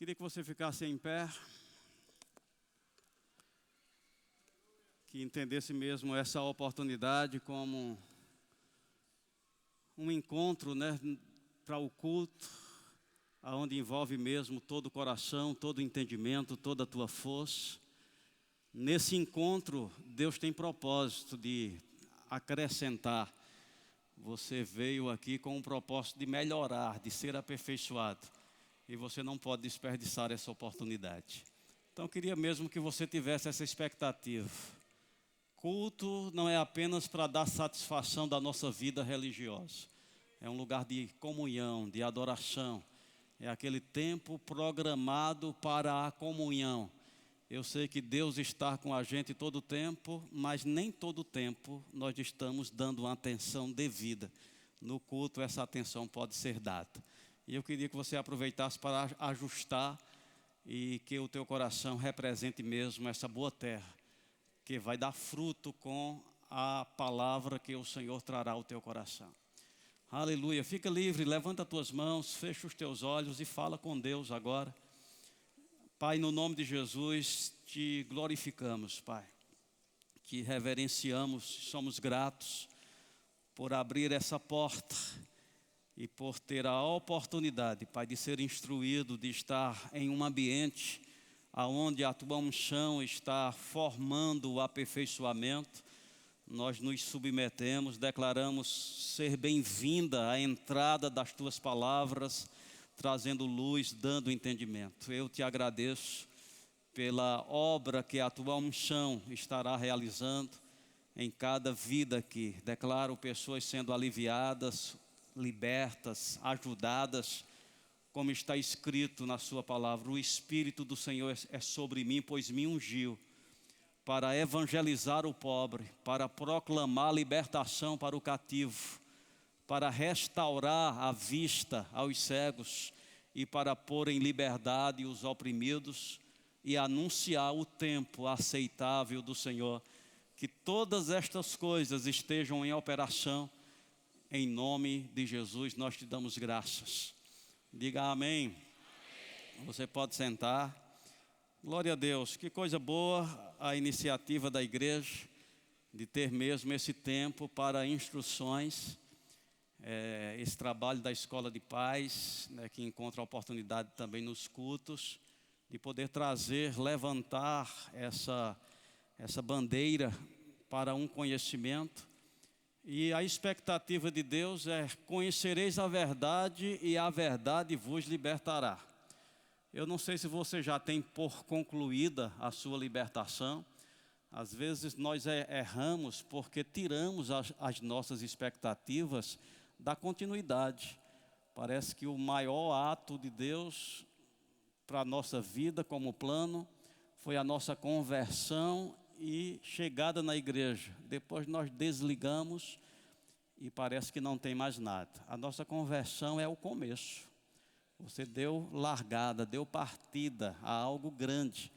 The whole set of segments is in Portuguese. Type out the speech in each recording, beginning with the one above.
Queria que você ficasse em pé, que entendesse mesmo essa oportunidade como um encontro, para o culto, aonde envolve mesmo todo o coração, todo o entendimento, toda a tua força. Nesse encontro, Deus tem propósito de acrescentar. Você veio aqui com o propósito de melhorar, de ser aperfeiçoado. E você não pode desperdiçar essa oportunidade. Então, eu queria mesmo que você tivesse essa expectativa. Culto não é apenas para dar satisfação da nossa vida religiosa. É um lugar de comunhão, de adoração. É aquele tempo programado para a comunhão. Eu sei que Deus está com a gente todo o tempo, mas nem todo o tempo nós estamos dando uma atenção devida. No culto, essa atenção pode ser dada. E eu queria que você aproveitasse para ajustar e que o teu coração represente mesmo essa boa terra, que vai dar fruto com a palavra que o Senhor trará ao teu coração. Aleluia. Fica livre, levanta as tuas mãos, fecha os teus olhos e fala com Deus agora. Pai, no nome de Jesus, te glorificamos, Pai. Te reverenciamos, somos gratos por abrir essa porta e por ter a oportunidade, Pai, de ser instruído, de estar em um ambiente onde a tua unção está formando o aperfeiçoamento. Nós nos submetemos, declaramos ser bem-vinda a entrada das tuas palavras, trazendo luz, dando entendimento. Eu te agradeço pela obra que a tua unção estará realizando em cada vida aqui. Declaro pessoas sendo aliviadas, libertas, ajudadas, como está escrito na sua palavra: o Espírito do Senhor é sobre mim, pois me ungiu para evangelizar o pobre, para proclamar libertação para o cativo, para restaurar a vista aos cegos e para pôr em liberdade os oprimidos e anunciar o tempo aceitável do Senhor. Que todas estas coisas estejam em operação. Em nome de Jesus, nós te damos graças. Diga amém. Amém. Você pode sentar. Glória a Deus. Que coisa boa a iniciativa da igreja de ter mesmo esse tempo para instruções. Esse trabalho da Escola de Paz, que encontra oportunidade também nos cultos, de poder trazer, levantar essa bandeira para um conhecimento. E a expectativa de Deus é: conhecereis a verdade e a verdade vos libertará. Eu não sei se você já tem por concluída a sua libertação. Às vezes nós erramos porque tiramos as nossas expectativas da continuidade. Parece que o maior ato de Deus para a nossa vida como plano foi a nossa conversão e chegada na igreja. Depois nós desligamos e parece que não tem mais nada. A nossa conversão é o começo. Você deu largada, deu partida a algo grande,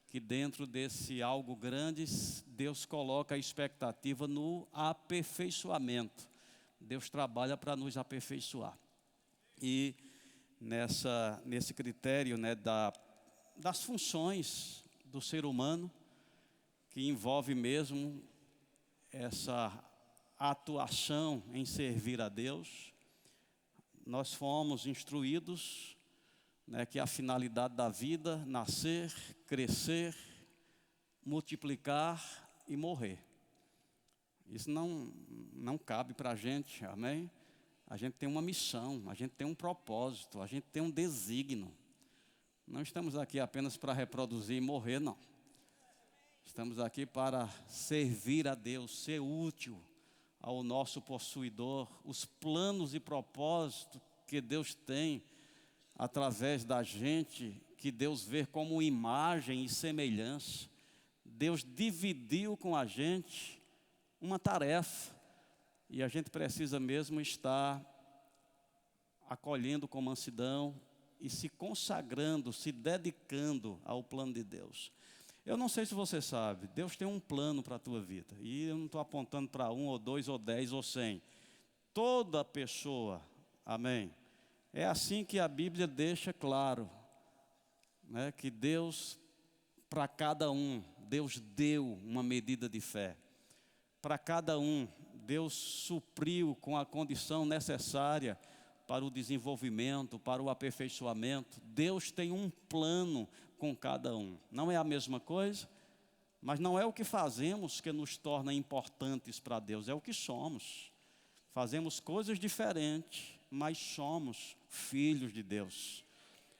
que dentro desse algo grande Deus coloca a expectativa no aperfeiçoamento. Deus trabalha para nos aperfeiçoar. E nesse critério, das funções do ser humano, que envolve mesmo essa atuação em servir a Deus, nós fomos instruídos que a finalidade da vida: nascer, crescer, multiplicar e morrer. Isso não cabe para a gente, amém? A gente tem uma missão, a gente tem um propósito, a gente tem um desígnio. Não estamos aqui apenas para reproduzir e morrer, não. Estamos aqui para servir a Deus, ser útil ao nosso possuidor. Os planos e propósitos que Deus tem através da gente, que Deus vê como imagem e semelhança. Deus dividiu com a gente uma tarefa e a gente precisa mesmo estar acolhendo com mansidão e se consagrando, se dedicando ao plano de Deus. Eu não sei se você sabe, Deus tem um plano para a tua vida. E eu não estou apontando para 1 ou 2 ou 10 ou 100. Toda pessoa, amém? É assim que a Bíblia deixa claro. né, que Deus, para cada um, Deus deu uma medida de fé. Para cada um, Deus supriu com a condição necessária para o desenvolvimento, para o aperfeiçoamento. Deus tem um plano com cada um. Não é a mesma coisa, mas não é o que fazemos que nos torna importantes para Deus, é o que somos. Fazemos coisas diferentes, mas somos filhos de Deus.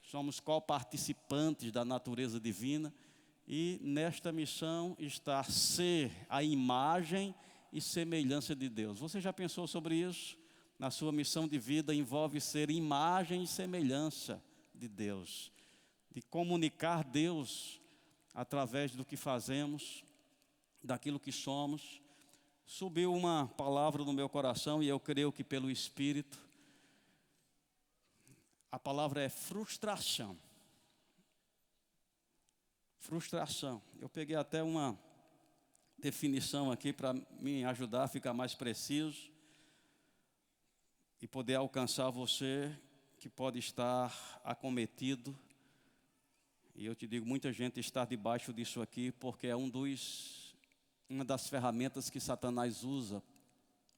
Somos coparticipantes da natureza divina e nesta missão está ser a imagem e semelhança de Deus. Você já pensou sobre isso? Na sua missão de vida envolve ser imagem e semelhança de Deus, de comunicar Deus através do que fazemos, daquilo que somos. Subiu uma palavra no meu coração e eu creio que pelo Espírito, a palavra é frustração. Frustração. Eu peguei até uma definição aqui para me ajudar a ficar mais preciso e poder alcançar você que pode estar acometido. E eu te digo, muita gente está debaixo disso aqui porque é uma das ferramentas que Satanás usa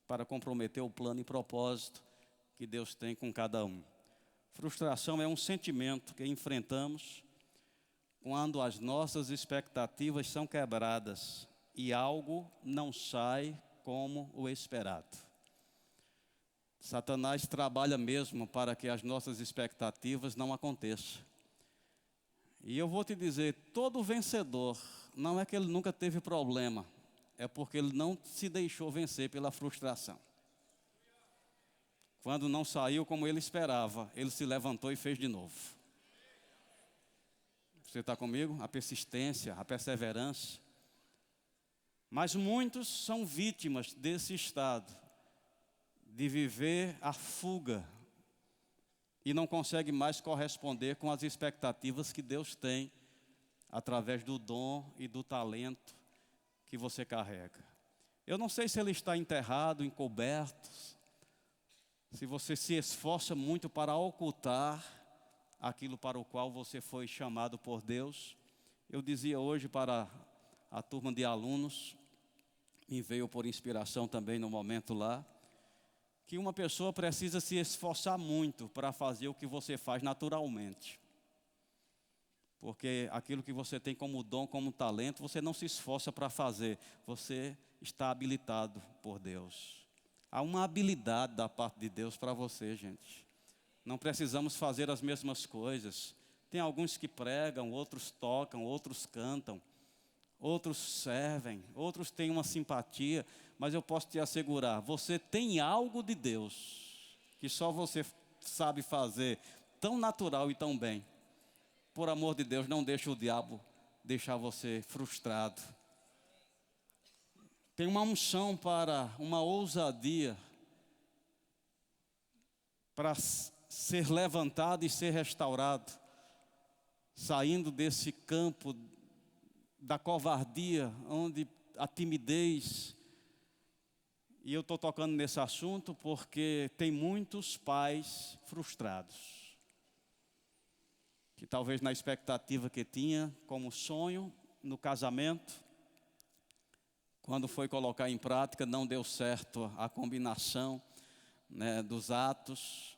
para comprometer o plano e propósito que Deus tem com cada um. Frustração é um sentimento que enfrentamos quando as nossas expectativas são quebradas e algo não sai como o esperado. Satanás trabalha mesmo para que as nossas expectativas não aconteçam. E eu vou te dizer, todo vencedor, não é que ele nunca teve problema, é porque ele não se deixou vencer pela frustração. Quando não saiu como ele esperava, ele se levantou e fez de novo. Você está comigo? A persistência, a perseverança. Mas muitos são vítimas desse estado de viver a fuga e não conseguem mais corresponder com as expectativas que Deus tem através do dom e do talento que você carrega. Eu não sei se ele está enterrado, encoberto, se você se esforça muito para ocultar aquilo para o qual você foi chamado por Deus. Eu dizia hoje para a turma de alunos, me veio por inspiração também no momento lá, que uma pessoa precisa se esforçar muito para fazer o que você faz naturalmente. Porque aquilo que você tem como dom, como talento, você não se esforça para fazer, você está habilitado por Deus. Há uma habilidade da parte de Deus para você, gente. Não precisamos fazer as mesmas coisas. Tem alguns que pregam, outros tocam, outros cantam, outros servem, outros têm uma simpatia, mas eu posso te assegurar, você tem algo de Deus que só você sabe fazer tão natural e tão bem. Por amor de Deus, não deixe o diabo deixar você frustrado. Tem uma unção para uma ousadia, para ser levantado e ser restaurado, saindo desse campo da covardia, onde a timidez. E eu estou tocando nesse assunto porque tem muitos pais frustrados, que talvez na expectativa que tinha como sonho no casamento, quando foi colocar em prática não deu certo a combinação, né, dos atos,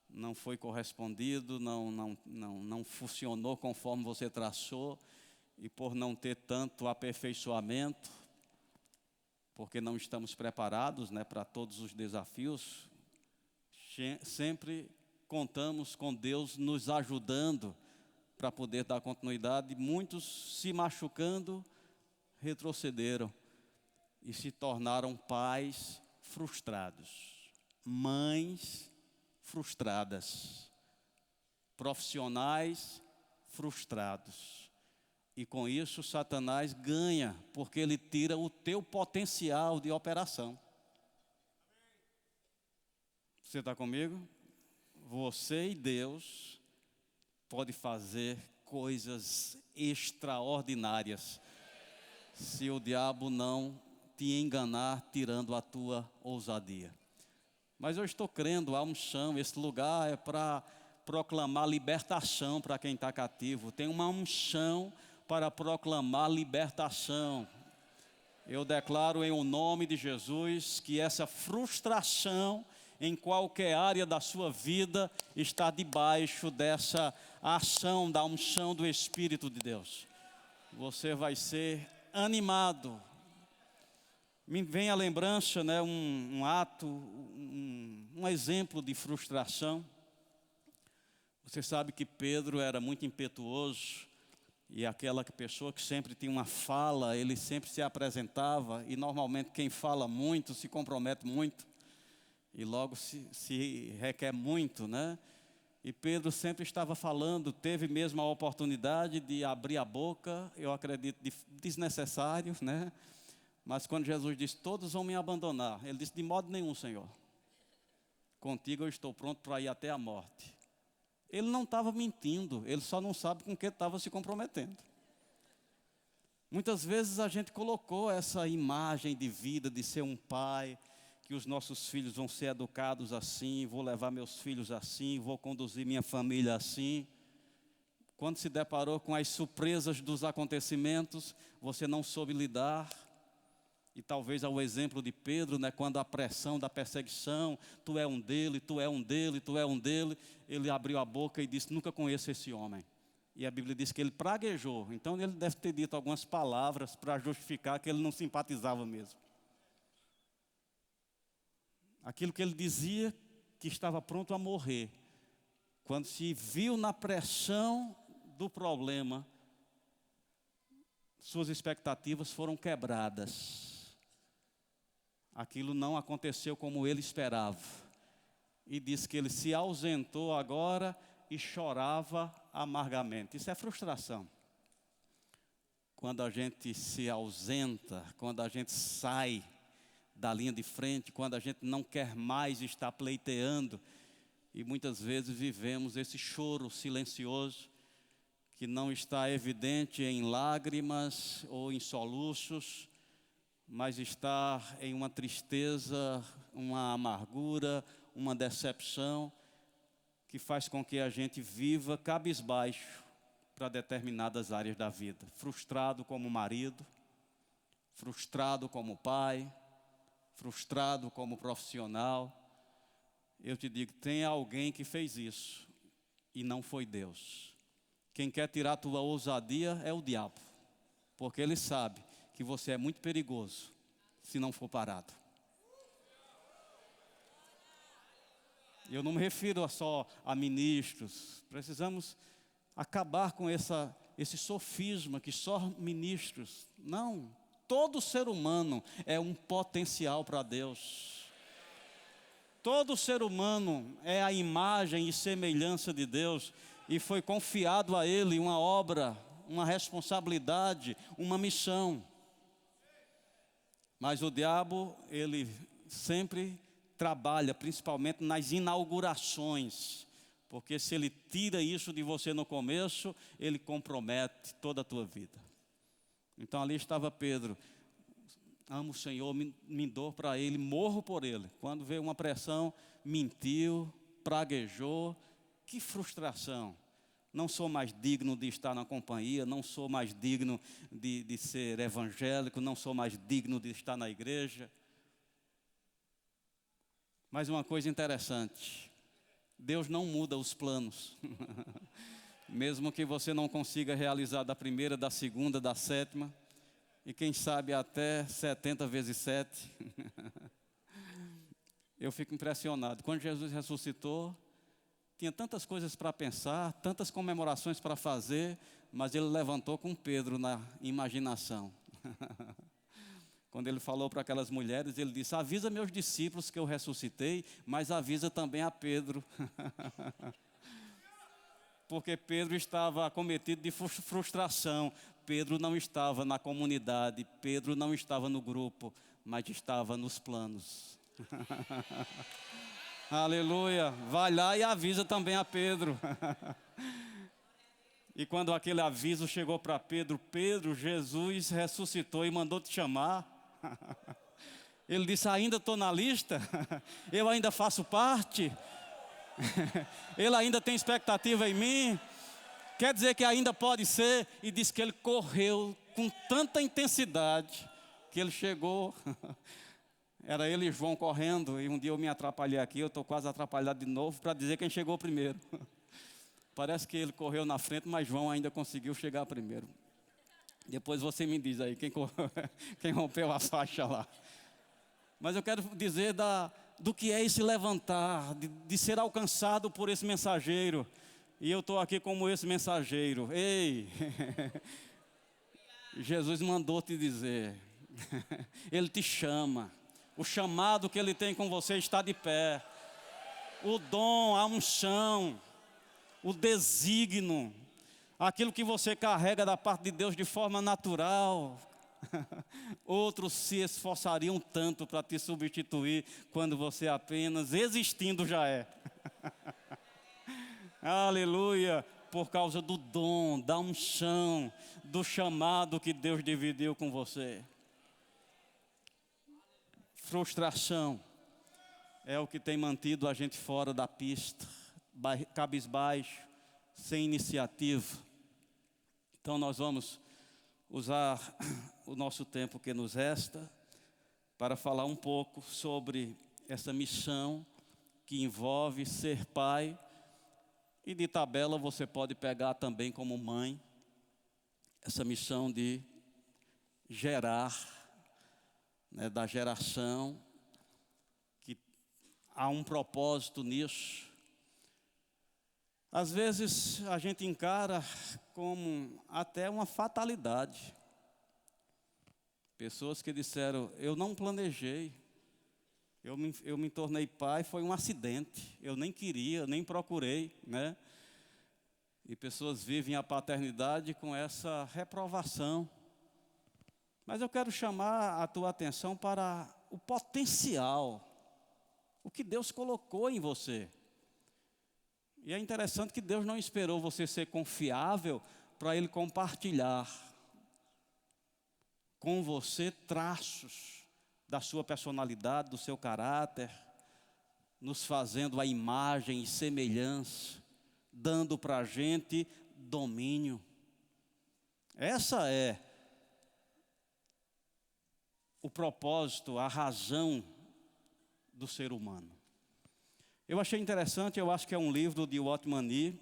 não foi correspondido, não funcionou conforme você traçou, e por não ter tanto aperfeiçoamento, porque não estamos preparados, né, para todos os desafios, sempre contamos com Deus nos ajudando para poder dar continuidade. Muitos se machucando, retrocederam e se tornaram pais frustrados, mães frustradas, profissionais frustrados. E com isso Satanás ganha, porque ele tira o teu potencial de operação. Você está comigo? Você e Deus pode fazer coisas extraordinárias se o diabo não te enganar tirando a tua ousadia. Mas eu estou crendo, há um chão, esse lugar é para proclamar libertação para quem está cativo. Tem uma unção para proclamar libertação. Eu declaro em o nome de Jesus que essa frustração em qualquer área da sua vida está debaixo dessa ação, da unção do Espírito de Deus. Você vai ser animado. Me vem à lembrança, né, um ato, um exemplo de frustração. Você sabe que Pedro era muito impetuoso e aquela pessoa que sempre tinha uma fala, ele sempre se apresentava e normalmente quem fala muito se compromete muito e logo se requer muito, né? E Pedro sempre estava falando, teve mesmo a oportunidade de abrir a boca, eu acredito desnecessário, né? Mas quando Jesus disse, todos vão me abandonar, ele disse, de modo nenhum, Senhor. Contigo eu estou pronto para ir até a morte. Ele não estava mentindo, ele só não sabe com que estava se comprometendo. Muitas vezes a gente colocou essa imagem de vida, de ser um pai, que os nossos filhos vão ser educados assim, vou levar meus filhos assim, vou conduzir minha família assim. Quando se deparou com as surpresas dos acontecimentos, você não soube lidar. E talvez ao exemplo de Pedro, né, quando a pressão da perseguição, tu é um dele, tu é um dele, tu é um dele, ele abriu a boca e disse, nunca conheço esse homem. E a Bíblia diz que ele praguejou, então ele deve ter dito algumas palavras para justificar que ele não simpatizava mesmo. Aquilo que ele dizia que estava pronto a morrer, quando se viu na pressão do problema, suas expectativas foram quebradas. Aquilo não aconteceu como ele esperava. E diz que ele se ausentou agora e chorava amargamente. Isso é frustração. Quando a gente se ausenta, quando a gente sai da linha de frente, quando a gente não quer mais estar pleiteando. E muitas vezes vivemos esse choro silencioso, que não está evidente em lágrimas ou em soluços, mas está em uma tristeza, uma amargura, uma decepção, que faz com que a gente viva cabisbaixo para determinadas áreas da vida. Frustrado como marido, frustrado como pai, frustrado como profissional. Eu te digo, tem alguém que fez isso e não foi Deus. Quem quer tirar a tua ousadia é o diabo, porque ele sabe que você é muito perigoso se não for parado. Eu não me refiro só a ministros. Precisamos acabar com esse sofisma que só ministros. Não, todo ser humano é um potencial para Deus. Todo ser humano é a imagem e semelhança de Deus e foi confiado a ele uma obra, uma responsabilidade, uma missão. Mas o diabo, ele sempre trabalha, principalmente nas inaugurações, porque se ele tira isso de você no começo, ele compromete toda a tua vida. Então ali estava Pedro, amo o Senhor, me dou para Ele, morro por Ele. Quando veio uma pressão, mentiu, praguejou, que frustração. Não sou mais digno de estar na companhia, não sou mais digno de ser evangélico, não sou mais digno de estar na igreja. Mas uma coisa interessante, Deus não muda os planos. Mesmo que você não consiga realizar da primeira, da segunda, da sétima, e quem sabe até 70 vezes 7. Eu fico impressionado. Quando Jesus ressuscitou, tinha tantas coisas para pensar, tantas comemorações para fazer, mas ele levantou com Pedro na imaginação. Quando ele falou para aquelas mulheres, ele disse, avisa meus discípulos que eu ressuscitei, mas avisa também a Pedro. Porque Pedro estava acometido de frustração. Pedro não estava na comunidade, Pedro não estava no grupo, mas estava nos planos. Aleluia, vai lá e avisa também a Pedro. E quando aquele aviso chegou para Pedro, Pedro, Jesus ressuscitou e mandou te chamar. Ele disse, ainda estou na lista? Eu ainda faço parte? Ele ainda tem expectativa em mim. Quer dizer que ainda pode ser. E diz que ele correu com tanta intensidade que ele chegou. Era ele e João correndo. E um dia eu me atrapalhei aqui. Eu estou quase atrapalhado de novo para dizer quem chegou primeiro. Parece que ele correu na frente, mas João ainda conseguiu chegar primeiro. Depois você me diz aí quem rompeu a faixa lá. Mas eu quero dizer do que é esse levantar, de ser alcançado por esse mensageiro. E eu estou aqui como esse mensageiro. Ei, Jesus mandou te dizer, Ele te chama. O chamado que Ele tem com você está de pé. O dom, a unção, o desígnio, aquilo que você carrega da parte de Deus de forma natural. Outros se esforçariam tanto para te substituir quando você apenas existindo já é. Aleluia, por causa do dom, da unção, do chamado que Deus dividiu com você. Frustração é o que tem mantido a gente fora da pista, cabisbaixo, sem iniciativa. Então nós vamos usar o nosso tempo que nos resta para falar um pouco sobre essa missão que envolve ser pai. E de tabela você pode pegar também como mãe essa missão de gerar, né, da geração, que há um propósito nisso. Às vezes a gente encara como até uma fatalidade. Pessoas que disseram, eu não planejei, eu me tornei pai, foi um acidente, eu nem queria, nem procurei, né? E pessoas vivem a paternidade com essa reprovação. Mas eu quero chamar a tua atenção para o potencial, o que Deus colocou em você. E é interessante que Deus não esperou você ser confiável para Ele compartilhar com você traços da sua personalidade, do seu caráter, nos fazendo a imagem e semelhança, dando para a gente domínio. Essa é o propósito, a razão do ser humano. Eu achei interessante, eu acho que é um livro de Watchman Nee,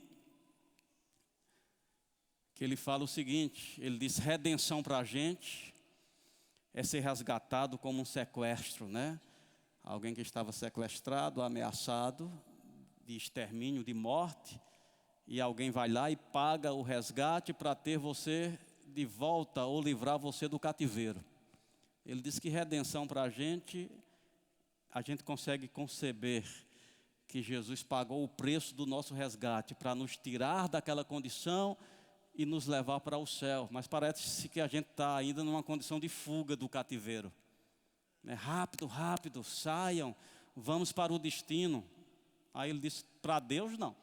que ele fala o seguinte, ele diz, redenção para a gente é ser resgatado como um sequestro, né? Alguém que estava sequestrado, ameaçado de extermínio, de morte, e alguém vai lá e paga o resgate para ter você de volta ou livrar você do cativeiro. Ele diz que redenção para a gente consegue conceber que Jesus pagou o preço do nosso resgate para nos tirar daquela condição e nos levar para o céu. Mas parece que a gente está ainda numa condição de fuga do cativeiro. Rápido, rápido, saiam, vamos para o destino. Aí ele diz, para Deus não.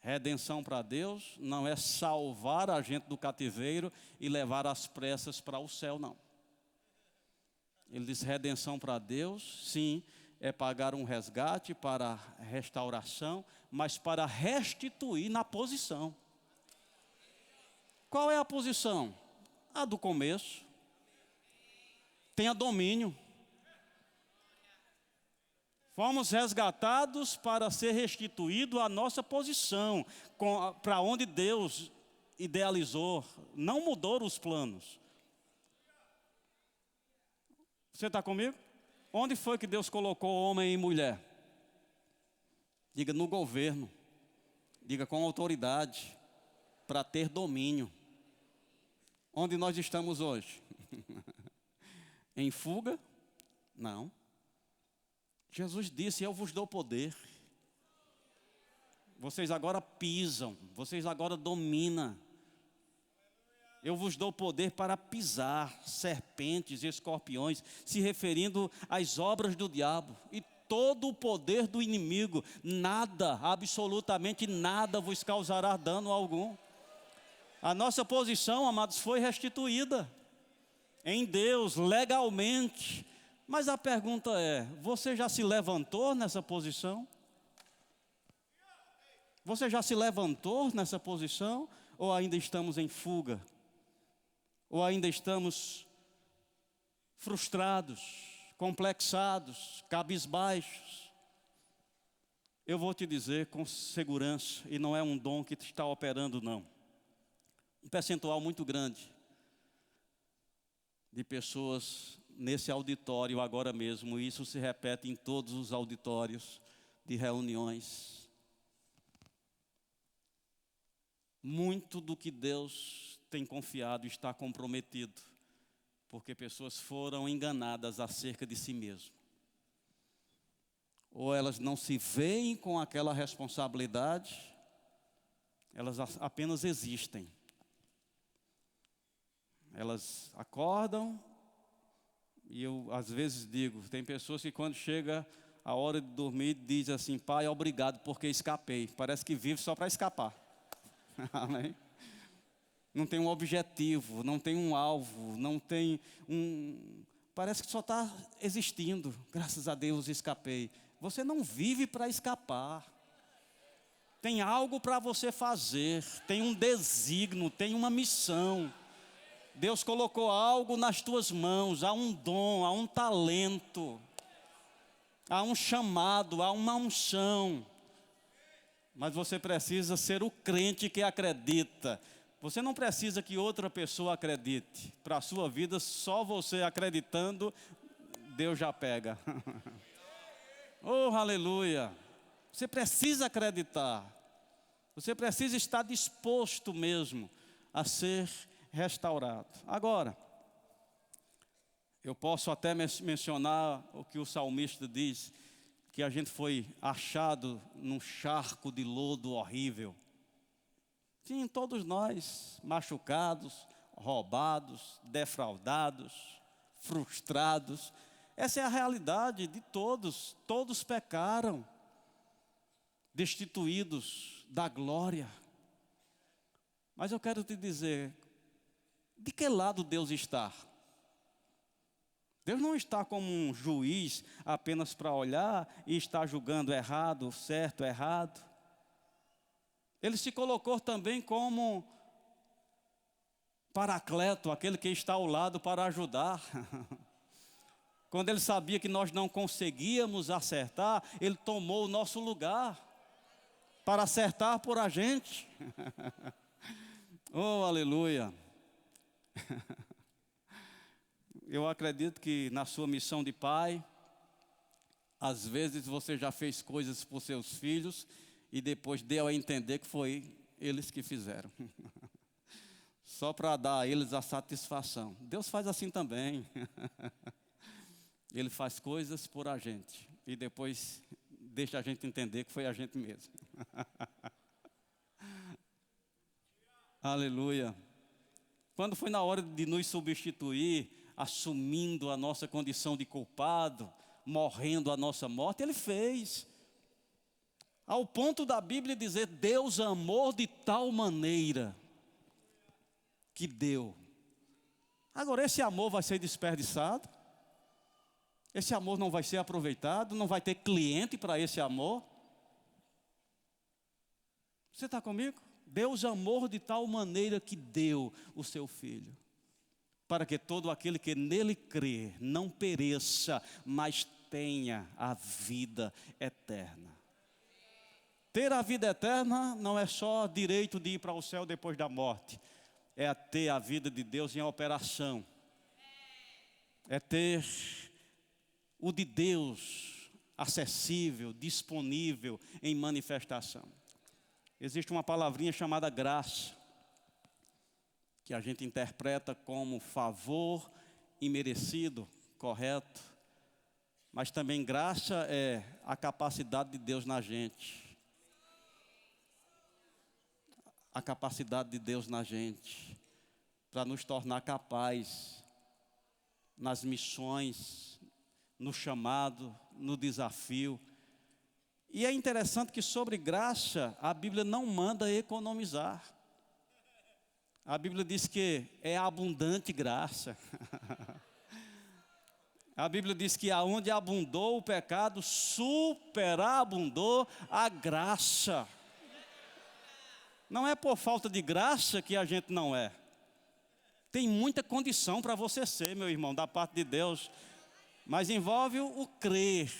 Redenção para Deus não é salvar a gente do cativeiro e levar às pressas para o céu, não. Ele diz, redenção para Deus, sim, é pagar um resgate para restauração, mas para restituir na posição. Qual é a posição? A do começo. Tenha domínio. Fomos resgatados para ser restituído à nossa posição, para onde Deus idealizou, não mudou os planos. Você está comigo? Onde foi que Deus colocou homem e mulher? Diga, no governo. Diga, com autoridade, para ter domínio. Onde nós estamos hoje? Em fuga? Não. Jesus disse, eu vos dou poder. Vocês agora pisam, vocês agora dominam. Eu vos dou poder para pisar serpentes e escorpiões, se referindo às obras do diabo. E todo o poder do inimigo, nada, absolutamente nada vos causará dano algum. A nossa posição, amados, foi restituída em Deus, legalmente. Mas a pergunta é, você já se levantou nessa posição? Você já se levantou nessa posição? Ou ainda estamos em fuga? Ou ainda estamos frustrados, complexados, cabisbaixos? Eu vou te dizer com segurança, e não é um dom que está operando, não. Um percentual muito grande de pessoas nesse auditório agora mesmo, e isso se repete em todos os auditórios de reuniões. Muito do que Deus tem confiado está comprometido, porque pessoas foram enganadas acerca de si mesmas. Ou elas não se veem com aquela responsabilidade, elas apenas existem. Elas acordam, e eu às vezes digo, tem pessoas que quando chega a hora de dormir, dizem assim: Pai, obrigado porque escapei. Parece que vive só para escapar. Amém? Não tem um objetivo, não tem um alvo, não tem um... Parece que só está existindo. Graças a Deus escapei. Você não vive para escapar. Tem algo para você fazer, tem um desígnio, tem uma missão. Deus colocou algo nas tuas mãos, há um dom, há um talento, há um chamado, há uma unção. Mas você precisa ser o crente que acredita. Você não precisa que outra pessoa acredite. Para a sua vida, só você acreditando, Deus já pega. Oh, aleluia. Você precisa acreditar. Você precisa estar disposto mesmo a ser restaurado. Agora, eu posso até mencionar o que o salmista diz, que a gente foi achado num charco de lodo horrível. Sim, todos nós, machucados, roubados, defraudados, frustrados. Essa é a realidade de todos. Todos pecaram, destituídos da glória. Mas eu quero te dizer, de que lado Deus está? Deus não está como um juiz apenas para olhar e estar julgando errado, certo, errado. Ele se colocou também como paracleto, aquele que está ao lado para ajudar. Quando ele sabia que nós não conseguíamos acertar, ele tomou o nosso lugar para acertar por a gente. Oh, aleluia. Eu acredito que na sua missão de pai, às vezes você já fez coisas por seus filhos e depois deu a entender que foi eles que fizeram. Só para dar a eles a satisfação. Deus faz assim também. Ele faz coisas por a gente e depois deixa a gente entender que foi a gente mesmo. Aleluia. Quando foi na hora de nos substituir, assumindo a nossa condição de culpado, morrendo a nossa morte, Ele fez. Ao ponto da Bíblia dizer, Deus amou de tal maneira que deu. Agora, esse amor vai ser desperdiçado? Esse amor não vai ser aproveitado? Não vai ter cliente para esse amor? Você está comigo? Deus amou de tal maneira que deu o seu Filho, para que todo aquele que nele crê não pereça, mas tenha a vida eterna. Ter a vida eterna não é só direito de ir para o céu depois da morte, é ter a vida de Deus em operação, é ter o de Deus acessível, disponível em manifestação. Existe uma palavrinha chamada graça, que a gente interpreta como favor imerecido, correto. Mas também graça é a capacidade de Deus na gente. A capacidade de Deus na gente, para nos tornar capazes nas missões, no chamado, no desafio. E é interessante que sobre graça, a Bíblia não manda economizar. A Bíblia diz que é abundante graça. A Bíblia diz que aonde abundou o pecado, superabundou a graça. Não é por falta de graça que a gente não é. Tem muita condição para você ser, meu irmão, da parte de Deus. Mas envolve o crer.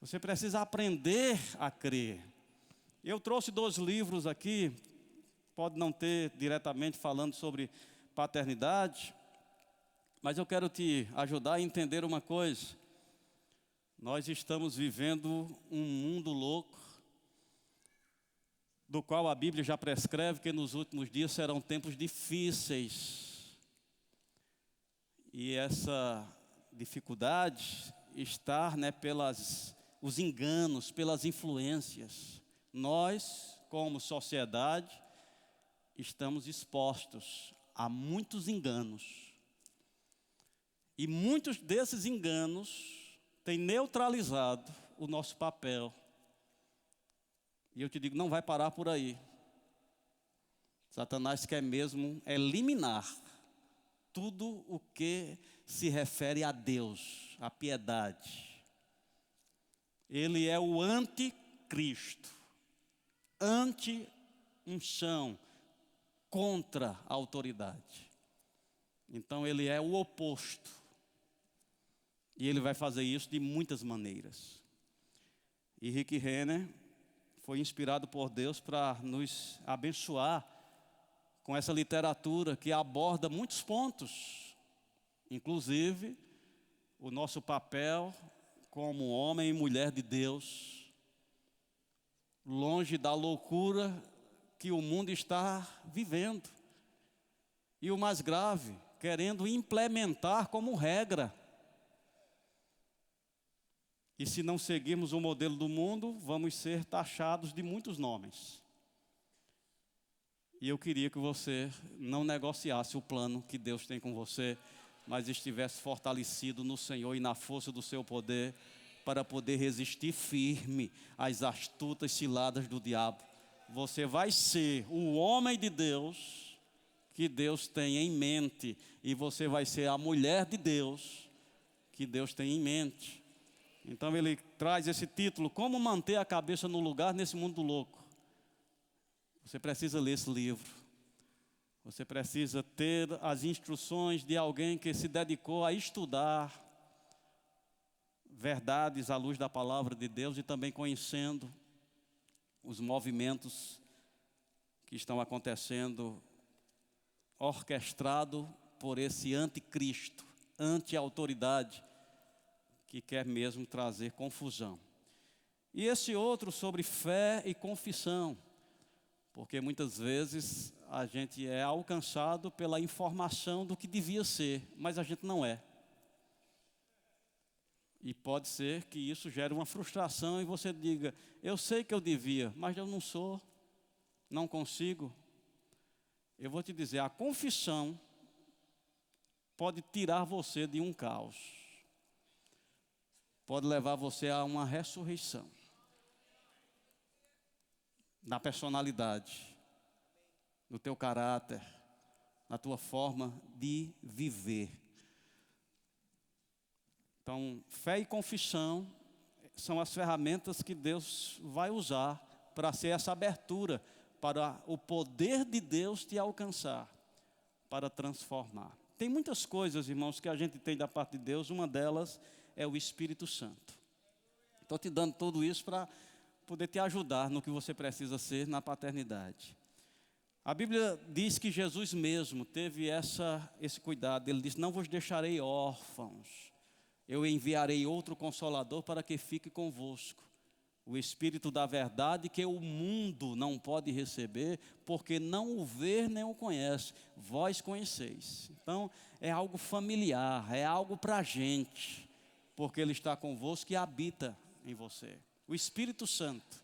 Você precisa aprender a crer. Eu trouxe 2 livros aqui. Pode não ter diretamente falando sobre paternidade. Mas eu quero te ajudar a entender uma coisa. Nós estamos vivendo um mundo louco, do qual a Bíblia já prescreve que nos últimos dias serão tempos difíceis. E essa dificuldade está, pelos enganos, pelas influências. Nós, como sociedade, estamos expostos a muitos enganos. E muitos desses enganos têm neutralizado o nosso papel. E eu te digo, não vai parar por aí. Satanás quer mesmo eliminar tudo o que se refere a Deus, a piedade. Ele é o anticristo, anti-unção, contra a autoridade. Então ele é o oposto. E ele vai fazer isso de muitas maneiras. E Rick Renner foi inspirado por Deus para nos abençoar com essa literatura que aborda muitos pontos, inclusive o nosso papel como homem e mulher de Deus, longe da loucura que o mundo está vivendo. E o mais grave, querendo implementar como regra. E se não seguirmos o modelo do mundo, vamos ser taxados de muitos nomes. E eu queria que você não negociasse o plano que Deus tem com você, mas estivesse fortalecido no Senhor e na força do seu poder, para poder resistir firme às astutas ciladas do diabo. Você vai ser o homem de Deus que Deus tem em mente, e você vai ser a mulher de Deus que Deus tem em mente. Então ele traz esse título, Como Manter a Cabeça no Lugar nesse Mundo Louco. Você precisa ler esse livro. Você precisa ter as instruções de alguém que se dedicou a estudar verdades à luz da palavra de Deus e também conhecendo os movimentos que estão acontecendo, orquestrado por esse anticristo, anti-autoridade, que quer mesmo trazer confusão. E esse outro sobre fé e confissão, porque muitas vezes a gente é alcançado pela informação do que devia ser, mas a gente não é. E pode ser que isso gere uma frustração e você diga, eu sei que eu devia, mas eu não sou, não consigo. Eu vou te dizer, a confissão pode tirar você de um caos. Pode levar você a uma ressurreição na personalidade, no teu caráter, na tua forma de viver. Então, fé e confissão são as ferramentas que Deus vai usar para ser essa abertura, para o poder de Deus te alcançar, para transformar. Tem muitas coisas, irmãos, que a gente tem da parte de Deus, uma delas é o Espírito Santo. Estou te dando tudo isso para poder te ajudar no que você precisa ser na paternidade. A Bíblia diz que Jesus mesmo teve esse cuidado. Ele disse, não vos deixarei órfãos. Eu enviarei outro Consolador para que fique convosco. O Espírito da verdade que o mundo não pode receber, porque não o vê nem o conhece. Vós conheceis. Então, é algo familiar, é algo para a gente. Porque Ele está convosco e habita em você. O Espírito Santo.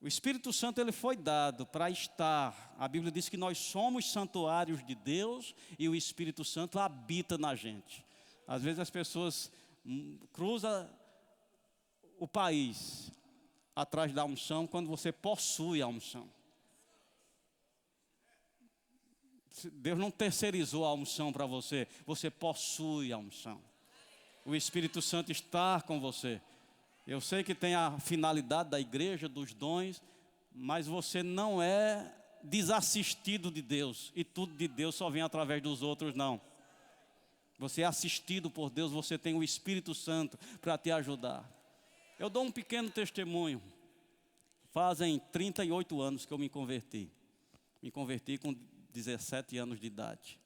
O Espírito Santo ele foi dado para estar. A Bíblia diz que nós somos santuários de Deus e o Espírito Santo habita na gente. Às vezes as pessoas cruzam o país atrás da unção quando você possui a unção. Deus não terceirizou a unção para você, você possui a unção. O Espírito Santo está com você. Eu sei que tem a finalidade da igreja, dos dons, mas você não é desassistido de Deus, e tudo de Deus só vem através dos outros, não. Você é assistido por Deus, você tem o Espírito Santo para te ajudar. Eu dou um pequeno testemunho. Fazem 38 anos que eu me converti. Me converti com 17 anos de idade.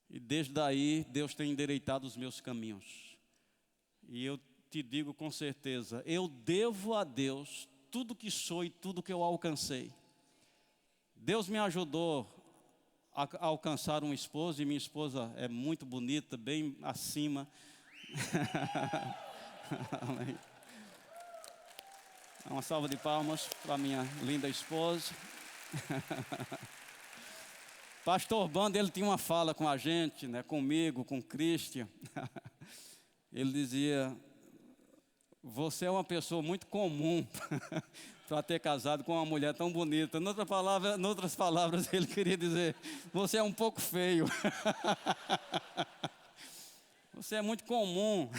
E desde aí, Deus tem endireitado os meus caminhos. E eu te digo com certeza, eu devo a Deus tudo que sou e tudo que eu alcancei. Deus me ajudou a alcançar uma esposa, e minha esposa é muito bonita, bem acima. Amém. Uma salva de palmas para minha linda esposa. Pastor Bando, ele tinha uma fala com a gente, né, comigo, com o Christian. Ele dizia: você é uma pessoa muito comum para ter casado com uma mulher tão bonita. Em outras palavras, ele queria dizer: você é um pouco feio. Você é muito comum.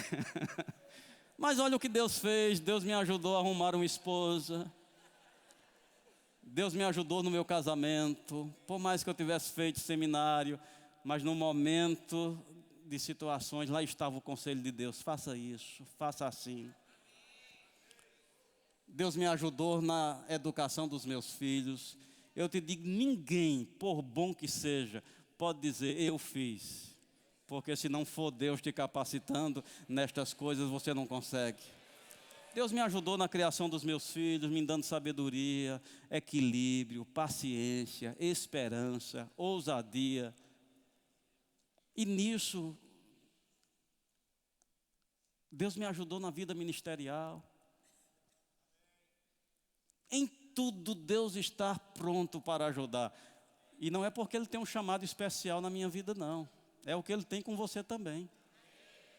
Mas olha o que Deus fez. Deus me ajudou a arrumar uma esposa. Deus me ajudou no meu casamento. Por mais que eu tivesse feito seminário, mas no momento de situações, lá estava o conselho de Deus: faça isso, faça assim. Deus me ajudou na educação dos meus filhos. Eu te digo, ninguém, por bom que seja, pode dizer eu fiz. Porque se não for Deus te capacitando nestas coisas, você não consegue. Deus me ajudou na criação dos meus filhos, me dando sabedoria, equilíbrio, paciência, esperança, ousadia. E nisso, Deus me ajudou na vida ministerial. Em tudo Deus está pronto para ajudar. E não é porque Ele tem um chamado especial na minha vida, não. É o que Ele tem com você também.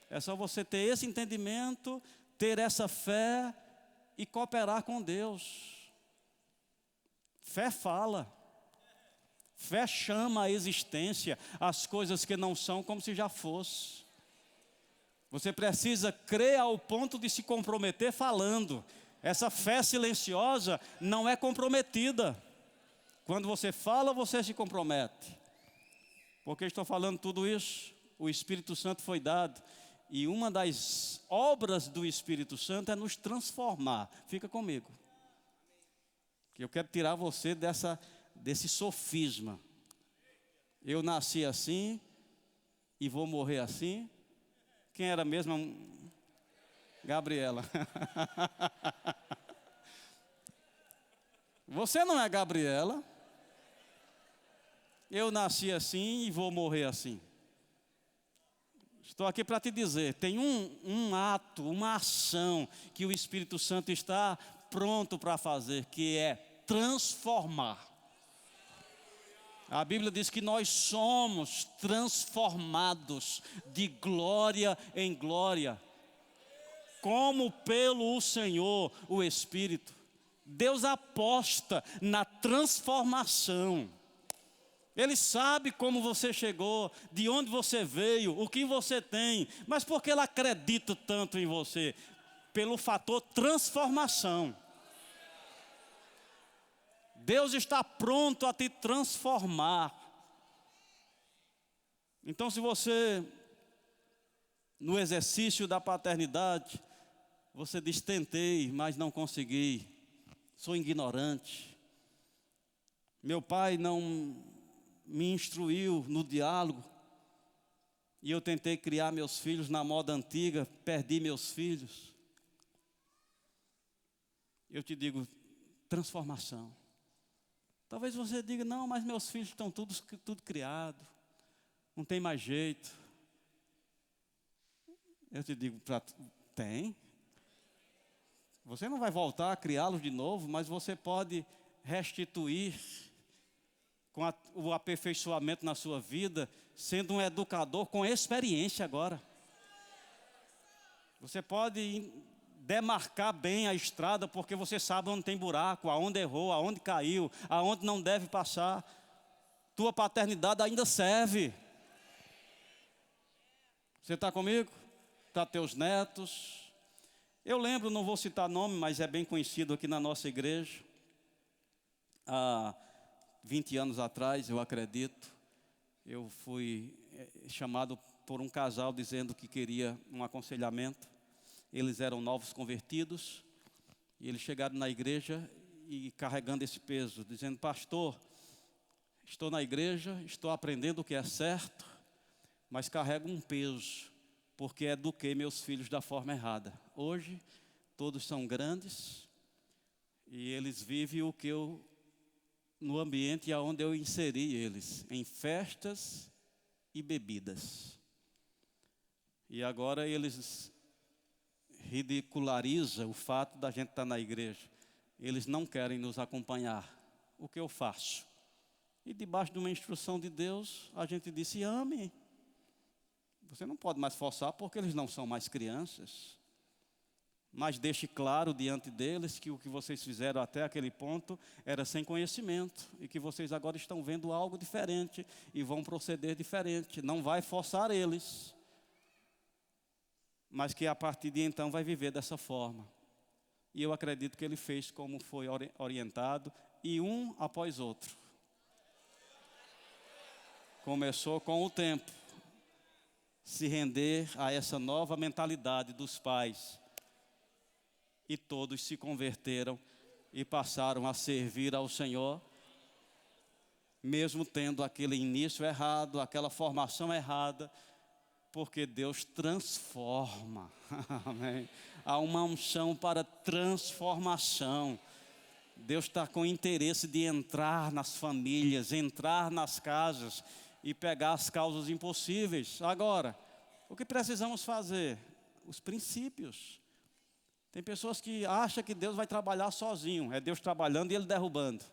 É só você ter esse entendimento, ter essa fé e cooperar com Deus. Fé fala. Fé chama à existência as coisas que não são como se já fosse. Você precisa crer ao ponto de se comprometer falando. Essa fé silenciosa não é comprometida. Quando você fala, você se compromete. Por que estou falando tudo isso? O Espírito Santo foi dado. E uma das obras do Espírito Santo é nos transformar. Fica comigo. Eu quero tirar você desse sofisma. Eu nasci assim e vou morrer assim. Quem era mesmo? Gabriela. Você não é Gabriela. Eu nasci assim e vou morrer assim. Estou aqui para te dizer, tem um ato, uma ação que o Espírito Santo está pronto para fazer, que é transformar. A Bíblia diz que nós somos transformados de glória em glória, como pelo Senhor, o Espírito. Deus aposta na transformação. Ele sabe como você chegou, de onde você veio, o que você tem. Mas por que Ele acredita tanto em você? Pelo fator transformação. Deus está pronto a te transformar. Então, se você, no exercício da paternidade, você diz: tentei, mas não consegui, sou ignorante. Meu pai não me instruiu no diálogo, e eu tentei criar meus filhos na moda antiga, perdi meus filhos. Eu te digo, transformação. Talvez você diga: não, mas meus filhos estão tudo criado, não tem mais jeito. Eu te digo, tem. Você não vai voltar a criá-los de novo, mas você pode restituir com o aperfeiçoamento na sua vida, sendo um educador com experiência agora. Você pode demarcar bem a estrada, porque você sabe onde tem buraco, aonde errou, aonde caiu, aonde não deve passar. Tua paternidade ainda serve. Você está comigo? Para teus netos. Eu lembro, não vou citar nome, mas é bem conhecido aqui na nossa igreja. Há 20 anos atrás, eu acredito, eu fui chamado por um casal dizendo que queria um aconselhamento. Eles eram novos convertidos e eles chegaram na igreja e carregando esse peso, dizendo: pastor, estou na igreja, estou aprendendo o que é certo, mas carrego um peso, porque eduquei meus filhos da forma errada. Hoje, todos são grandes e eles vivem o que eu, no ambiente onde eu inseri eles, em festas e bebidas. E agora eles ridicularizam o fato da gente estar na igreja. Eles não querem nos acompanhar. O que eu faço? E debaixo de uma instrução de Deus, a gente disse: ame. Você não pode mais forçar porque eles não são mais crianças. Mas deixe claro diante deles que o que vocês fizeram até aquele ponto era sem conhecimento. E que vocês agora estão vendo algo diferente e vão proceder diferente. Não vai forçar eles. Mas que a partir de então vai viver dessa forma. E eu acredito que ele fez como foi orientado, e um após outro. Começou com o tempo, se render a essa nova mentalidade dos pais. E todos se converteram e passaram a servir ao Senhor, mesmo tendo aquele início errado, aquela formação errada, porque Deus transforma. Amém. Há uma unção para transformação. Deus está com interesse de entrar nas famílias, entrar nas casas e pegar as causas impossíveis. Agora, o que precisamos fazer? Os princípios. Tem pessoas que acham que Deus vai trabalhar sozinho. É Deus trabalhando e Ele derrubando.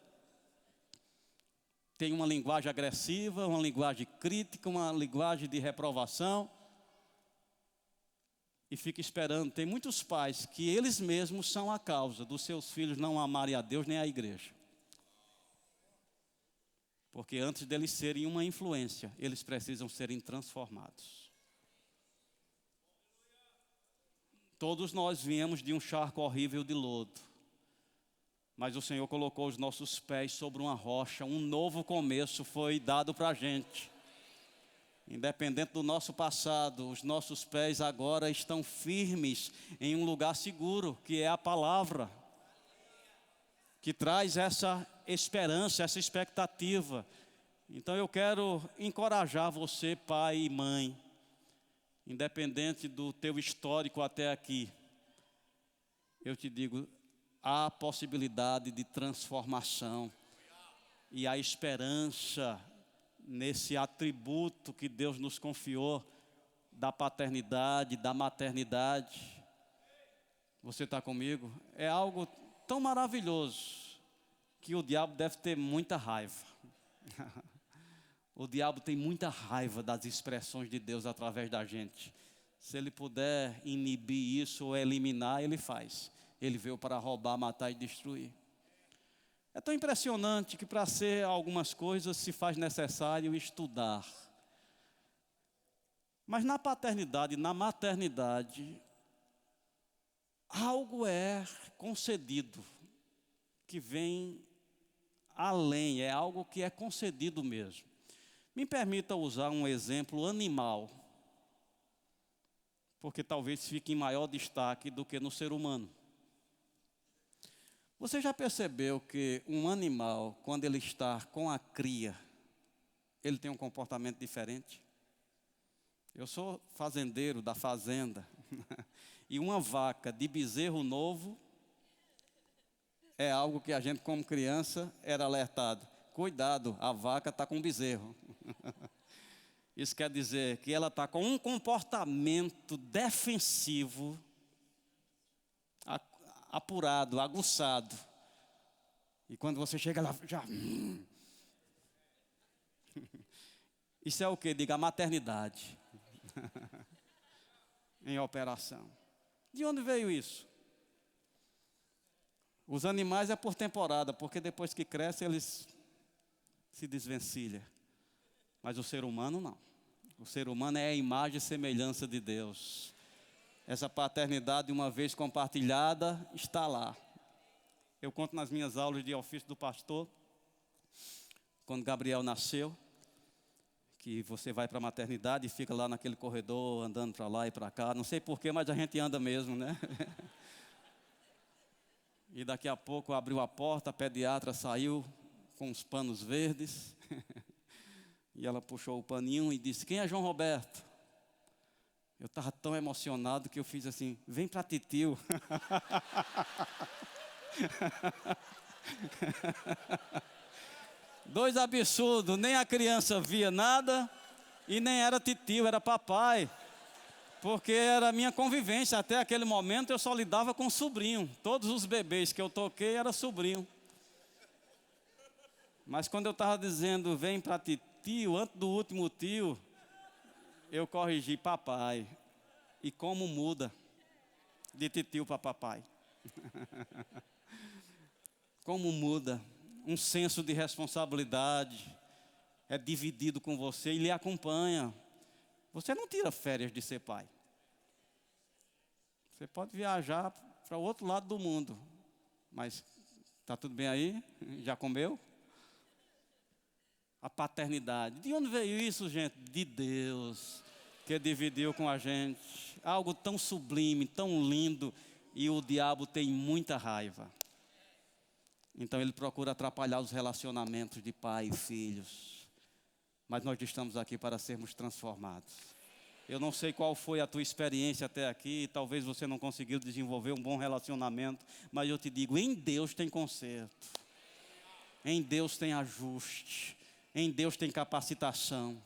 Tem uma linguagem agressiva, uma linguagem crítica, uma linguagem de reprovação. E fica esperando. Tem muitos pais que eles mesmos são a causa dos seus filhos não amarem a Deus nem a igreja. Porque antes deles serem uma influência, eles precisam serem transformados. Todos nós viemos de um charco horrível de lodo. Mas o Senhor colocou os nossos pés sobre uma rocha. Um novo começo foi dado para a gente. Independente do nosso passado, os nossos pés agora estão firmes em um lugar seguro, que é a palavra, que traz essa esperança, essa expectativa. Então eu quero encorajar você, pai e mãe, independente do teu histórico até aqui, eu te digo, há possibilidade de transformação e há esperança nesse atributo que Deus nos confiou da paternidade, da maternidade. Você está comigo? É algo tão maravilhoso que o diabo deve ter muita raiva. O diabo tem muita raiva das expressões de Deus através da gente. Se ele puder inibir isso ou eliminar, ele faz. Ele veio para roubar, matar e destruir. É tão impressionante que para ser algumas coisas se faz necessário estudar. Mas na paternidade, na maternidade, algo é concedido, que vem além, é algo que é concedido mesmo. Me permita usar um exemplo animal, porque talvez fique em maior destaque do que no ser humano. Você já percebeu que um animal, quando ele está com a cria, ele tem um comportamento diferente? Eu sou fazendeiro da fazenda, e uma vaca de bezerro novo é algo que a gente, como criança, era alertado. Cuidado, a vaca está com bezerro. Isso quer dizer que ela está com um comportamento defensivo, apurado, aguçado. E quando você chega lá, já... Isso é o que? Diga, a maternidade. Em operação. De onde veio isso? Os animais é por temporada, porque depois que crescem eles se desvencilham. Mas o ser humano não. O ser humano é a imagem e semelhança de Deus. Essa paternidade, uma vez compartilhada, está lá. Eu conto nas minhas aulas de ofício do pastor quando Gabriel nasceu, que você vai para a maternidade e fica lá naquele corredor, andando para lá e para cá. Não sei porquê, mas a gente anda mesmo, né? E daqui a pouco abriu a porta, a pediatra saiu com os panos verdes. E ela puxou o paninho e disse: quem é João Roberto? Eu estava tão emocionado que eu fiz assim: vem para titio. Dois absurdos, nem a criança via nada e nem era titio, era papai. Porque era a minha convivência, até aquele momento eu só lidava com sobrinho. Todos os bebês que eu toquei era sobrinho. Mas quando eu estava dizendo vem para titio, antes do último tio, eu corrigi papai. E como muda de titio para papai. Como muda. Um senso de responsabilidade é dividido com você e lhe acompanha. Você não tira férias de ser pai. Você pode viajar para o outro lado do mundo. Mas está tudo bem aí? Já comeu? A paternidade. De onde veio isso, gente? De Deus, que dividiu com a gente. Algo tão sublime, tão lindo. E o diabo tem muita raiva. Então ele procura atrapalhar os relacionamentos de pai e filhos. Mas nós estamos aqui para sermos transformados. Eu não sei qual foi a tua experiência até aqui. Talvez você não conseguiu desenvolver um bom relacionamento. Mas eu te digo, em Deus tem conserto. Em Deus tem ajuste. Em Deus tem capacitação.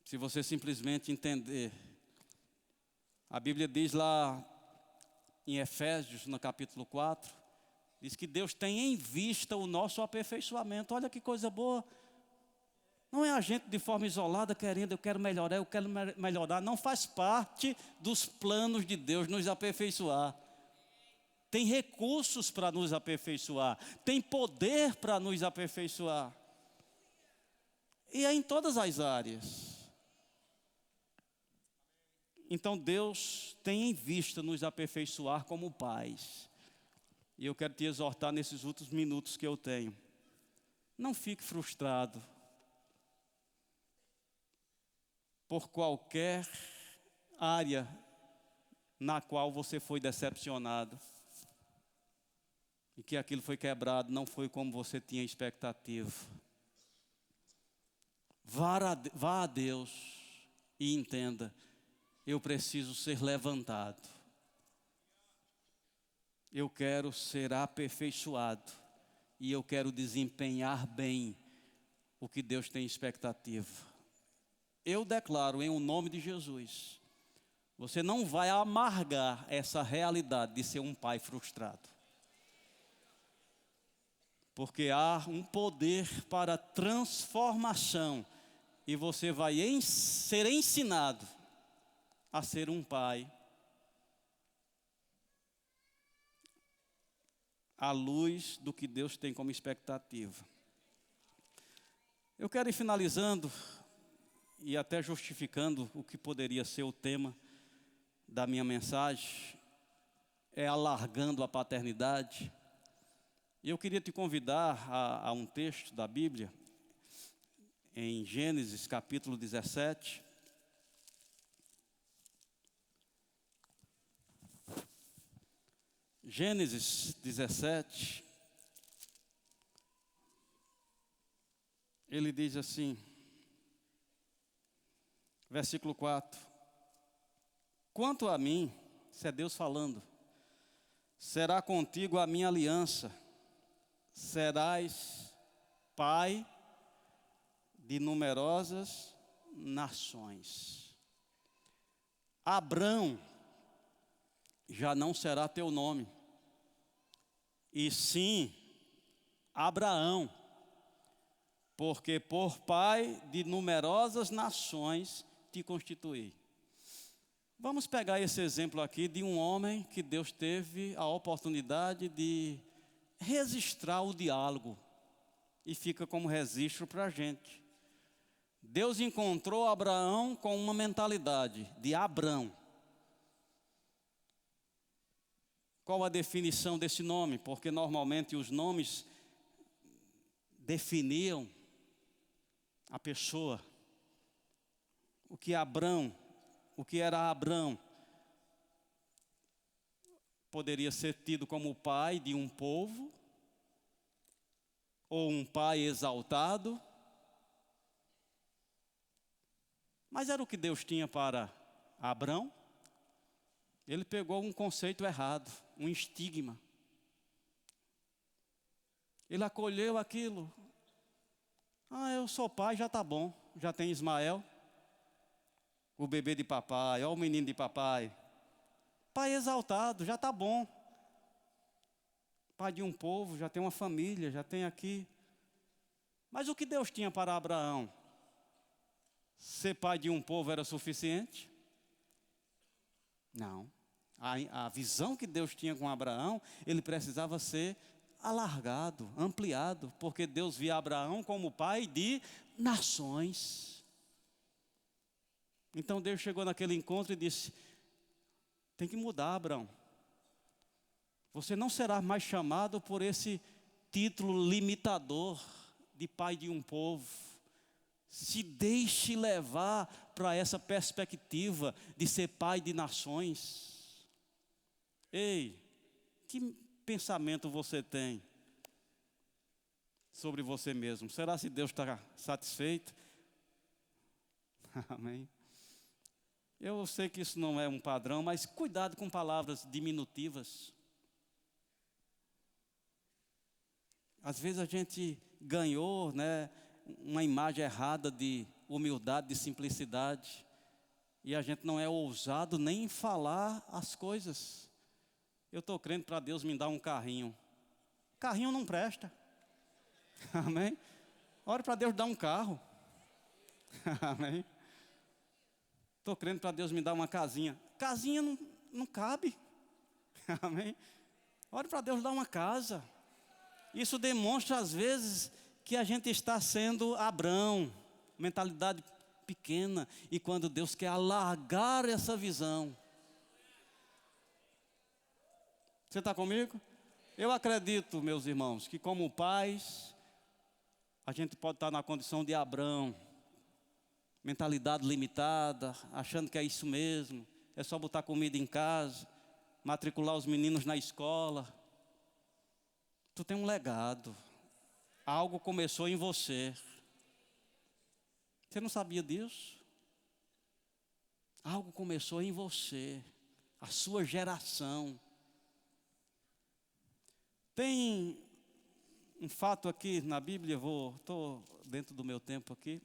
Se você simplesmente entender. A Bíblia diz lá em Efésios, no capítulo 4, diz que Deus tem em vista o nosso aperfeiçoamento. Olha que coisa boa. Não é a gente de forma isolada querendo, eu quero melhorar. Não faz parte dos planos de Deus nos aperfeiçoar. Tem recursos para nos aperfeiçoar. Tem poder para nos aperfeiçoar. E é em todas as áreas. Então Deus tem em vista nos aperfeiçoar como pais. E eu quero te exortar nesses últimos minutos que eu tenho. Não fique frustrado por qualquer área na qual você foi decepcionado. E que aquilo foi quebrado, não foi como você tinha expectativa. Vá a Deus e entenda. Eu preciso ser levantado. Eu quero ser aperfeiçoado. E eu quero desempenhar bem o que Deus tem expectativa. Eu declaro em o nome de Jesus. Você não vai amargar essa realidade de ser um pai frustrado. Porque há um poder para transformação. E você vai ser ensinado a ser um pai à luz do que Deus tem como expectativa. Eu quero ir finalizando e até justificando o que poderia ser o tema da minha mensagem, é alargando a paternidade. E eu queria te convidar a um texto da Bíblia, em Gênesis capítulo 17. Gênesis 17, ele diz assim, versículo 4: quanto a mim, isso é Deus falando, será contigo a minha aliança, serás pai de numerosas nações. Abrão já não será teu nome, e sim Abraão, porque por pai de numerosas nações te constituí. Vamos pegar esse exemplo aqui de um homem que Deus teve a oportunidade de registrar o diálogo, e fica como registro para a gente. Deus encontrou Abraão com uma mentalidade de Abrão. Qual a definição desse nome? Porque normalmente os nomes definiam a pessoa. O que era Abrão, poderia ser tido como o pai de um povo, ou um pai exaltado. Mas era o que Deus tinha para Abrão. Ele pegou um conceito errado, um estigma. Ele acolheu aquilo. Eu sou pai, já está bom. Já tem Ismael, o bebê de papai, ó o menino de papai. Pai exaltado, já está bom. Pai de um povo, já tem uma família, já tem aqui. Mas o que Deus tinha para Abraão? Ser pai de um povo era suficiente? Não. A visão que Deus tinha com Abraão, ele precisava ser alargado, ampliado, porque Deus via Abraão como pai de nações. Então Deus chegou naquele encontro e disse: tem que mudar, Abraão. Você não será mais chamado por esse título limitador de pai de um povo. Se deixe levar para essa perspectiva de ser pai de nações. Ei, que pensamento você tem sobre você mesmo? Será que Deus está satisfeito? Amém. Eu sei que isso não é um padrão, mas cuidado com palavras diminutivas. Às vezes a gente ganhou, uma imagem errada de humildade, de simplicidade, e a gente não é ousado nem em falar as coisas. Eu estou crendo para Deus me dar um carrinho. Carrinho não presta. Amém? Ore para Deus dar um carro. Amém? Estou crendo para Deus me dar uma casinha. Casinha não cabe. Amém? Ore para Deus dar uma casa. Isso demonstra às vezes que a gente está sendo Abrão, mentalidade pequena, e quando Deus quer alargar essa visão. Você está comigo? Eu acredito, meus irmãos, que como pais, a gente pode estar na condição de Abrão, mentalidade limitada, achando que é isso mesmo, é só botar comida em casa, matricular os meninos na escola. Tu tem um legado. Algo começou em você. Você não sabia disso? Algo começou em você. A sua geração. Tem um fato aqui na Bíblia, estou dentro do meu tempo aqui.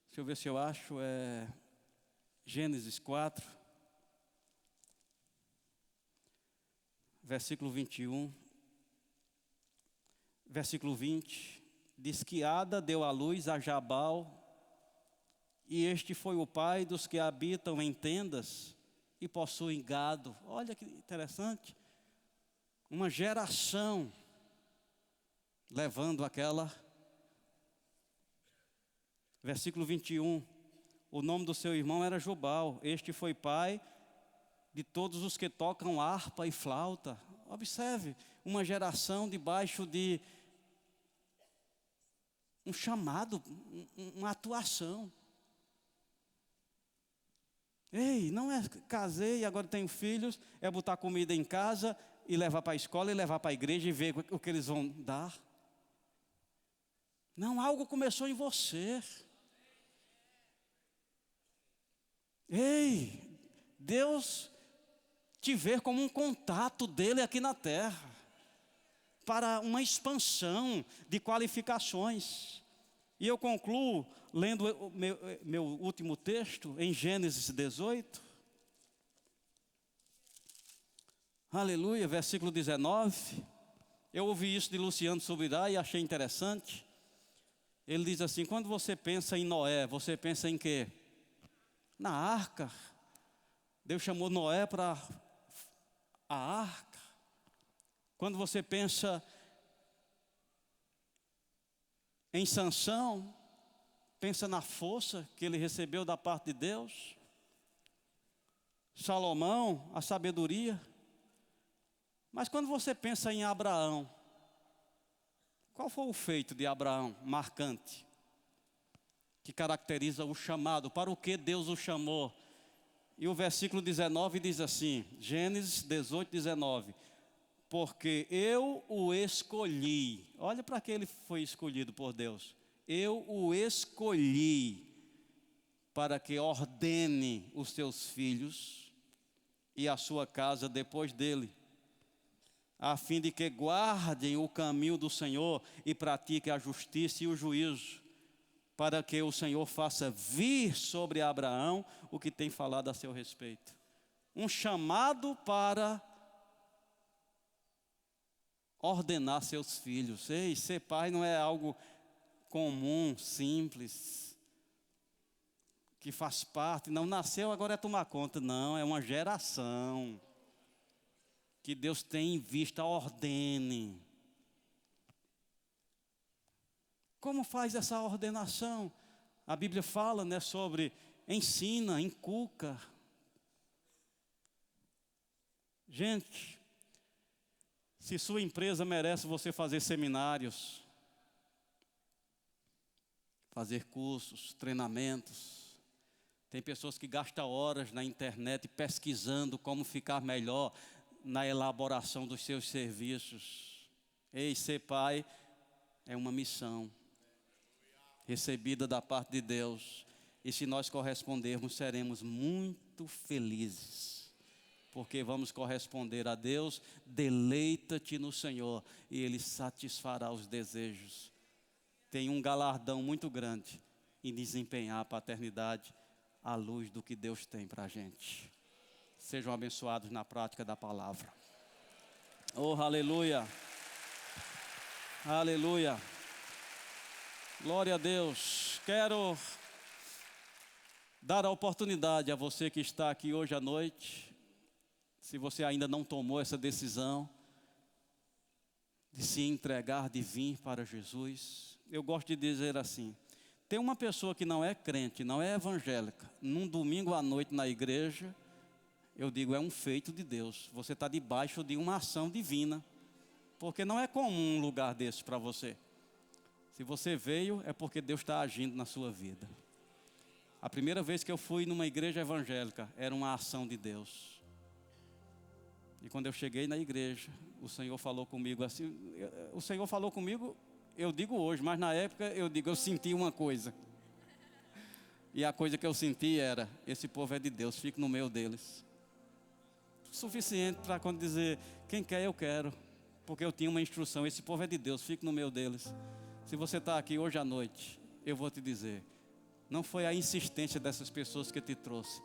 Deixa eu ver se eu acho, é Gênesis 4, versículo 21. Versículo 20, diz que Ada deu à luz a Jabal, e este foi o pai dos que habitam em tendas e possuem gado. Olha que interessante, uma geração levando aquela. Versículo 21, o nome do seu irmão era Jubal, este foi pai de todos os que tocam harpa e flauta. Observe, uma geração debaixo de um chamado, uma atuação. Ei, não é casei e agora tenho filhos, é botar comida em casa e levar para a escola e levar para a igreja e ver o que eles vão dar. Não, algo começou em você. Ei, Deus te vê como um contato dele aqui na terra, para uma expansão de qualificações. E eu concluo lendo o meu último texto, em Gênesis 18. Aleluia, versículo 19. Eu ouvi isso de Luciano Subirá e achei interessante. Ele diz assim: quando você pensa em Noé, você pensa em quê? Na arca. Deus chamou Noé para a arca. Quando você pensa em Sansão, pensa na força que ele recebeu da parte de Deus. Salomão, a sabedoria. Mas quando você pensa em Abraão, qual foi o feito de Abraão marcante, que caracteriza o chamado, para o que Deus o chamou? E o versículo 19 diz assim, Gênesis 18, 19: porque eu o escolhi. Olha para que ele foi escolhido por Deus. Eu o escolhi para que ordene os seus filhos e a sua casa depois dele, a fim de que guardem o caminho do Senhor e pratiquem a justiça e o juízo, para que o Senhor faça vir sobre Abraão o que tem falado a seu respeito. Um chamado para ordenar seus filhos. Ei, ser pai não é algo comum, simples, que faz parte, não nasceu, agora é tomar conta. Não, é uma geração que Deus tem em vista, ordene. Como faz essa ordenação? A Bíblia fala, né, sobre ensina, inculca. Gente, se sua empresa merece você fazer seminários, fazer cursos, treinamentos, tem pessoas que gastam horas na internet pesquisando como ficar melhor na elaboração dos seus serviços. Ei, ser pai é uma missão recebida da parte de Deus. E se nós correspondermos, seremos muito felizes, porque vamos corresponder a Deus. Deleita-te no Senhor e Ele satisfará os desejos. Tem um galardão muito grande em desempenhar a paternidade à luz do que Deus tem para a gente. Sejam abençoados na prática da palavra. Oh, aleluia. Aleluia. Glória a Deus. Quero dar a oportunidade a você que está aqui hoje à noite, se você ainda não tomou essa decisão de se entregar, de vir para Jesus. Eu gosto de dizer assim, tem uma pessoa que não é crente, não é evangélica, num domingo à noite na igreja, eu digo, é um feito de Deus. Você está debaixo de uma ação divina, porque não é comum um lugar desse para você. Se você veio, é porque Deus está agindo na sua vida. A primeira vez que eu fui numa igreja evangélica, era uma ação de Deus. E quando eu cheguei na igreja, o Senhor falou comigo assim, o Senhor falou comigo, eu digo hoje, mas na época eu digo, eu senti uma coisa. E a coisa que eu senti era, esse povo é de Deus, fique no meio deles. Suficiente para quando dizer, quem quer eu quero, porque eu tinha uma instrução, esse povo é de Deus, fique no meio deles. Se você está aqui hoje à noite, eu vou te dizer, não foi a insistência dessas pessoas que te trouxe,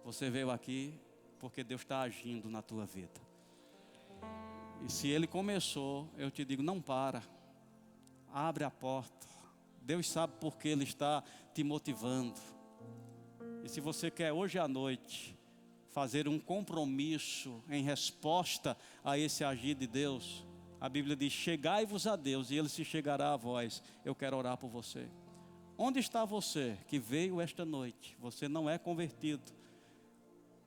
você veio aqui porque Deus está agindo na tua vida. E se Ele começou, eu te digo, não para, abre a porta. Deus sabe por que Ele está te motivando. E se você quer hoje à noite fazer um compromisso em resposta a esse agir de Deus, a Bíblia diz, chegai-vos a Deus e Ele se chegará a vós. Eu quero orar por você. Onde está você que veio esta noite? Você não é convertido,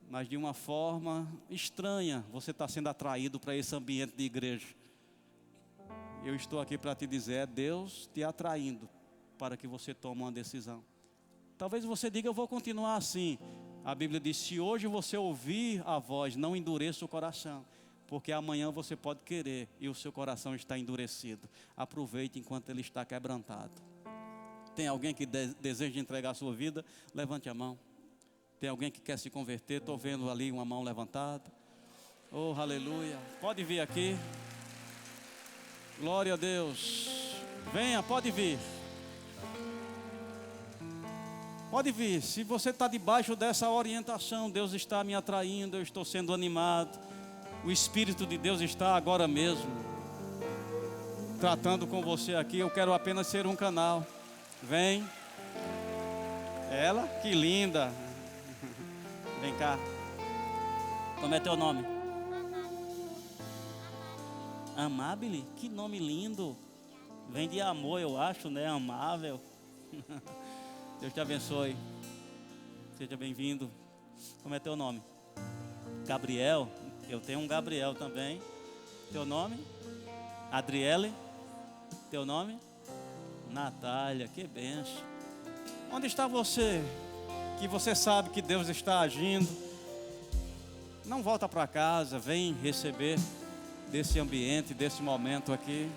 mas de uma forma estranha, você está sendo atraído para esse ambiente de igreja. Eu estou aqui para te dizer, é Deus te atraindo para que você tome uma decisão. Talvez você diga, eu vou continuar assim. A Bíblia diz, se hoje você ouvir a voz, não endureça o coração, porque amanhã você pode querer e o seu coração está endurecido. Aproveite enquanto ele está quebrantado. Tem alguém que deseja entregar a sua vida? Levante a mão. Tem alguém que quer se converter? Estou vendo ali uma mão levantada. Oh, aleluia. Pode vir aqui. Glória a Deus. Venha, pode vir. Pode vir. Se você está debaixo dessa orientação, Deus está me atraindo, eu estou sendo animado. O Espírito de Deus está agora mesmo tratando com você aqui. Eu quero apenas ser um canal. Vem. Ela, que linda. Vem cá. Como é teu nome? Amabile? Que nome lindo. Vem de amor, eu acho, né? Amável. Deus te abençoe. Seja bem-vindo. Como é teu nome? Gabriel, eu tenho um Gabriel também. Teu nome? Adriele. Teu nome? Natália, que benção. Onde está você? Que você sabe que Deus está agindo. Não volta para casa, vem receber desse ambiente, desse momento aqui.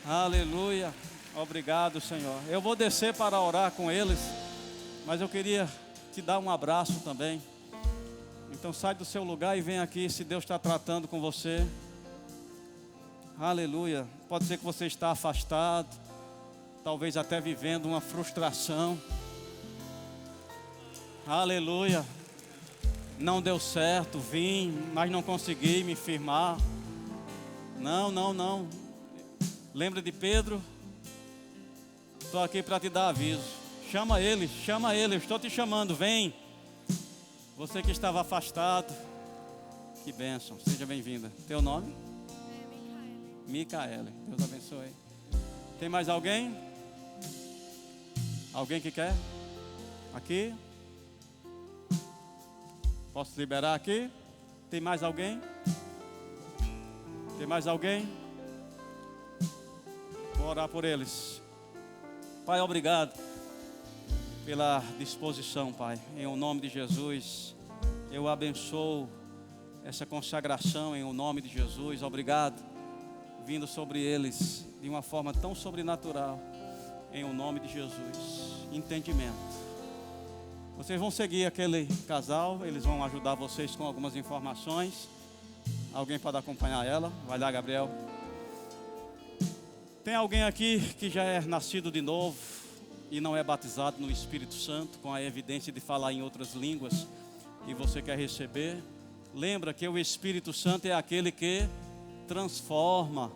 Aleluia. Obrigado, Senhor. Eu vou descer para orar com eles, mas eu queria te dar um abraço também. Então sai do seu lugar e vem aqui, se Deus está tratando com você. Aleluia. Pode ser que você está afastado, talvez até vivendo uma frustração. Aleluia. Não deu certo, vim, mas não consegui me firmar. Não. Lembra de Pedro? Estou aqui para te dar aviso. Chama ele, eu estou te chamando, vem. Você que estava afastado, que bênção, seja bem-vinda. Teu nome? Micaele. Deus abençoe. Tem mais alguém? Alguém que quer? Aqui? Posso liberar aqui? Tem mais alguém? Tem mais alguém? Vou orar por eles. Pai, obrigado pela disposição, Pai. Em o nome de Jesus, eu abençoo essa consagração em o nome de Jesus. Obrigado, vindo sobre eles de uma forma tão sobrenatural. Em o nome de Jesus. Entendimento. Vocês vão seguir aquele casal, eles vão ajudar vocês com algumas informações. Alguém pode acompanhar ela? Vai lá, Gabriel. Tem alguém aqui que já é nascido de novo e não é batizado no Espírito Santo, com a evidência de falar em outras línguas, e você quer receber? Lembra que o Espírito Santo é aquele que transforma.